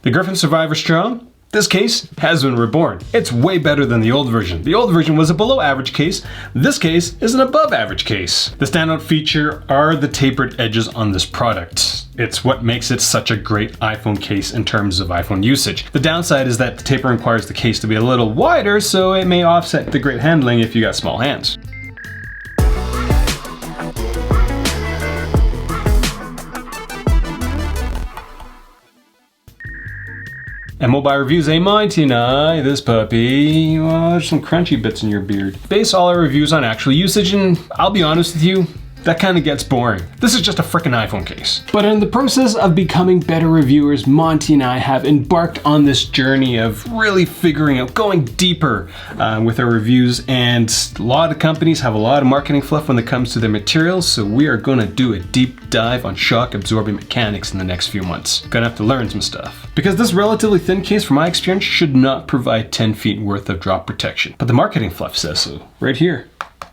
The Griffin Survivor Strong? This case has been reborn. It's way better than the old version. The old version was a below average case. This case is an above average case. The standout feature are the tapered edges on this product. It's what makes it such a great iPhone case in terms of iPhone usage. The downside is that the taper requires the case to be a little wider, so it may offset the great handling if you got small hands. And MobileReviewsEh, Monty and I, this puppy, well, there's some crunchy bits in your beard. Base all our reviews on actual usage, and I'll be honest with you, that kind of gets boring. This is just a frickin' iPhone case. But in the process of becoming better reviewers, Monty and I have embarked on this journey of really figuring out, going deeper with our reviews, and a lot of companies have a lot of marketing fluff when it comes to their materials, so we are gonna do a deep dive on shock absorbing mechanics in the next few months. Gonna have to learn some stuff. Because this relatively thin case, from my experience, should not provide 10 feet worth of drop protection. But the marketing fluff says so, right here.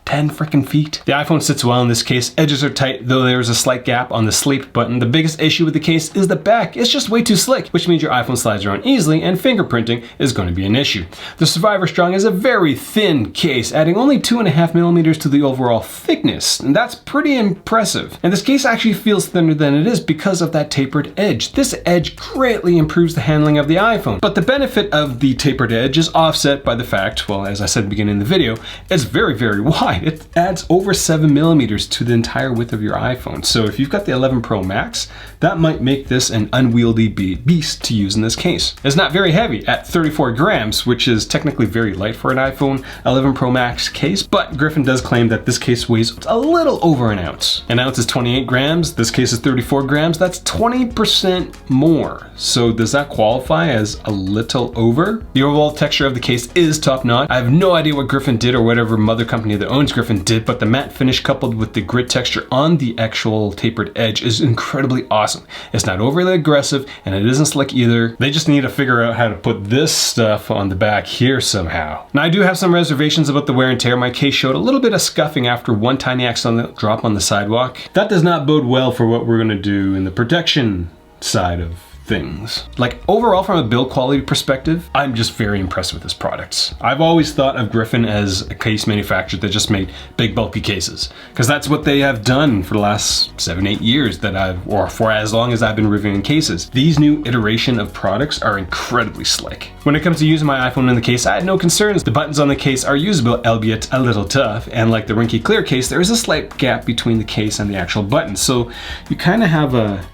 10 freaking feet. The iPhone sits well in this case. Edges are tight, though there's a slight gap on the sleep button. The biggest issue with the case is the back. It's just way too slick, which means your iPhone slides around easily and fingerprinting is going to be an issue. The Survivor Strong is a very thin case, adding only 2.5 millimeters to the overall thickness, and that's pretty impressive. And this case actually feels thinner than it is because of that tapered edge. This edge greatly improves the handling of the iPhone, but the benefit of the tapered edge is offset by the fact, well, as I said at the beginning of the video, it's very, very wide. It adds over 7 millimeters to the entire width of your iPhone. So if you've got the 11 Pro Max, that might make this an unwieldy beast to use in this case. It's not very heavy at 34 grams, which is technically very light for an iPhone 11 Pro Max case, but Griffin does claim that this case weighs a little over an ounce. An ounce is 28 grams, this case is 34 grams, that's 20% more. So does that qualify as a little over? The overall texture of the case is top notch. I have no idea what Griffin did or whatever mother company that owns Griffin did, but the matte finish coupled with the grit texture on the actual tapered edge is incredibly awesome. It's not overly aggressive and it isn't slick either. They just need to figure out how to put this stuff on the back here somehow. Now I do have some reservations about the wear and tear. My case showed a little bit of scuffing after one tiny accidental drop on the sidewalk. That does not bode well for what we're gonna do in the protection side of things. Like overall, from a build quality perspective, I'm just very impressed with this product. I've always thought of Griffin as a case manufacturer that just made big bulky cases, because that's what they have done for the last 7-8 years or for as long as I've been reviewing cases. These new iteration of products are incredibly slick. When it comes to using my iPhone in the case, I had no concerns. The buttons on the case are usable, albeit a little tough, and like the Rinky Clear case, there is a slight gap between the case and the actual buttons, so you kind of have a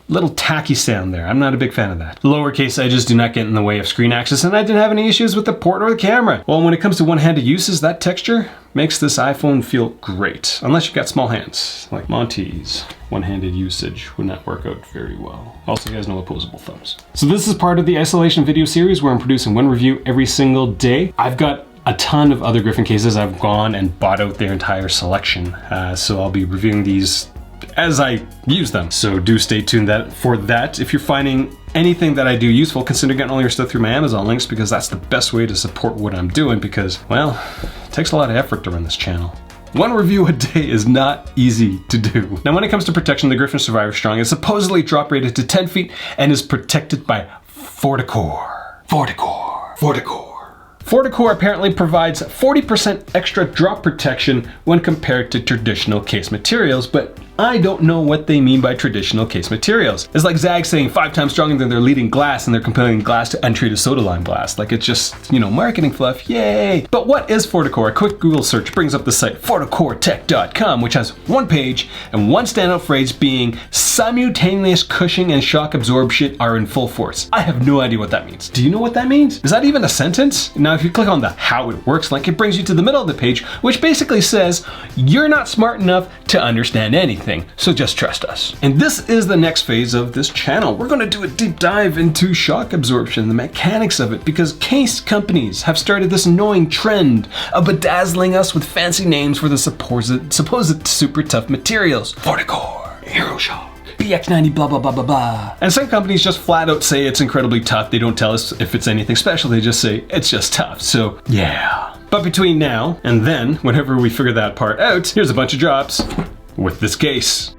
little tacky sound there. I'm not a big fan of that. Lowercase edges do not get in the way of screen access, and I didn't have any issues with the port or the camera. Well, when it comes to one-handed uses, that texture makes this iPhone feel great. Unless you've got small hands, like Monty's. One-handed usage would not work out very well. Also, he has no opposable thumbs. So this is part of the isolation video series where I'm producing one review every single day. I've got a ton of other Griffin cases. I've gone and bought out their entire selection. So I'll be reviewing these as I use them. So do stay tuned for that. If you're finding anything that I do useful, consider getting all your stuff through my Amazon links, because that's the best way to support what I'm doing, because, well, it takes a lot of effort to run this channel. One review a day is not easy to do. Now, when it comes to protection, the Griffin Survivor Strong is supposedly drop rated to 10 feet and is protected by FortiCore. FortiCore apparently provides 40% extra drop protection when compared to traditional case materials, but I don't know what they mean by traditional case materials. It's like Zag saying 5 times stronger than their leading glass, and they're comparing glass to untreated soda lime glass. Like, it's just, you know, marketing fluff, yay! But what is FortiCore? A quick Google search brings up the site FortiCoreTech.com, which has one page and one standout phrase being simultaneous cushioning and shock absorption are in full force. I have no idea what that means. Do you know what that means? Is that even a sentence? Now, if you click on the how it works link, it brings you to the middle of the page, which basically says, you're not smart enough to understand anything, so just trust us. And this is the next phase of this channel. We're gonna do a deep dive into shock absorption, the mechanics of it, because case companies have started this annoying trend of bedazzling us with fancy names for the supposed super tough materials. FortiCore, HeroShock, BX90, blah, blah, blah, blah, blah. And some companies just flat out say it's incredibly tough. They don't tell us if it's anything special. They just say it's just tough. So yeah. But between now and then, whenever we figure that part out, here's a bunch of drops with this case.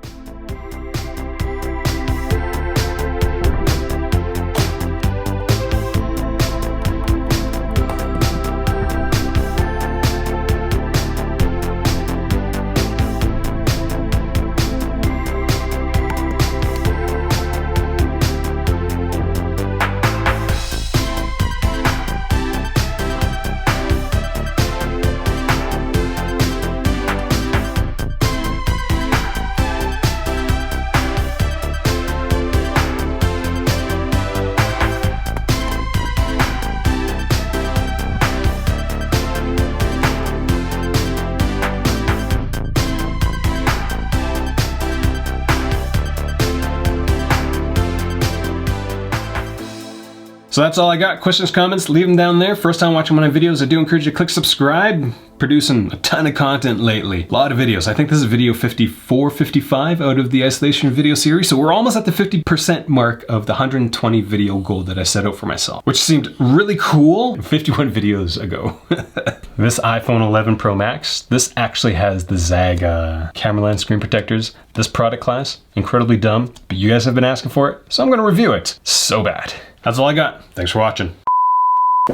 So that's all I got. Questions, comments, leave them down there. First time watching one of my videos, I do encourage you to click subscribe. Producing a ton of content lately. A lot of videos. I think this is video 54, 55 out of the isolation video series. So we're almost at the 50% mark of the 120 video goal that I set out for myself, which seemed really cool 51 videos ago. This iPhone 11 Pro Max, this actually has the Zag camera lens screen protectors. This product class, incredibly dumb, but you guys have been asking for it, so I'm gonna review it. So bad. That's all I got. Thanks for watching.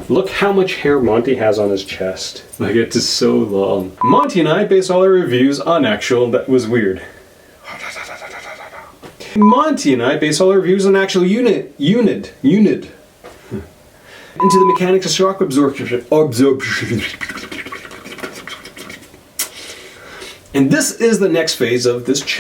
Look how much hair Monty has on his chest. Like, it is so long. Monty and I base all our reviews on actual, that was weird. Monty and I base all our reviews on actual unit. Into the mechanics of shock absorption. And this is the next phase of this channel.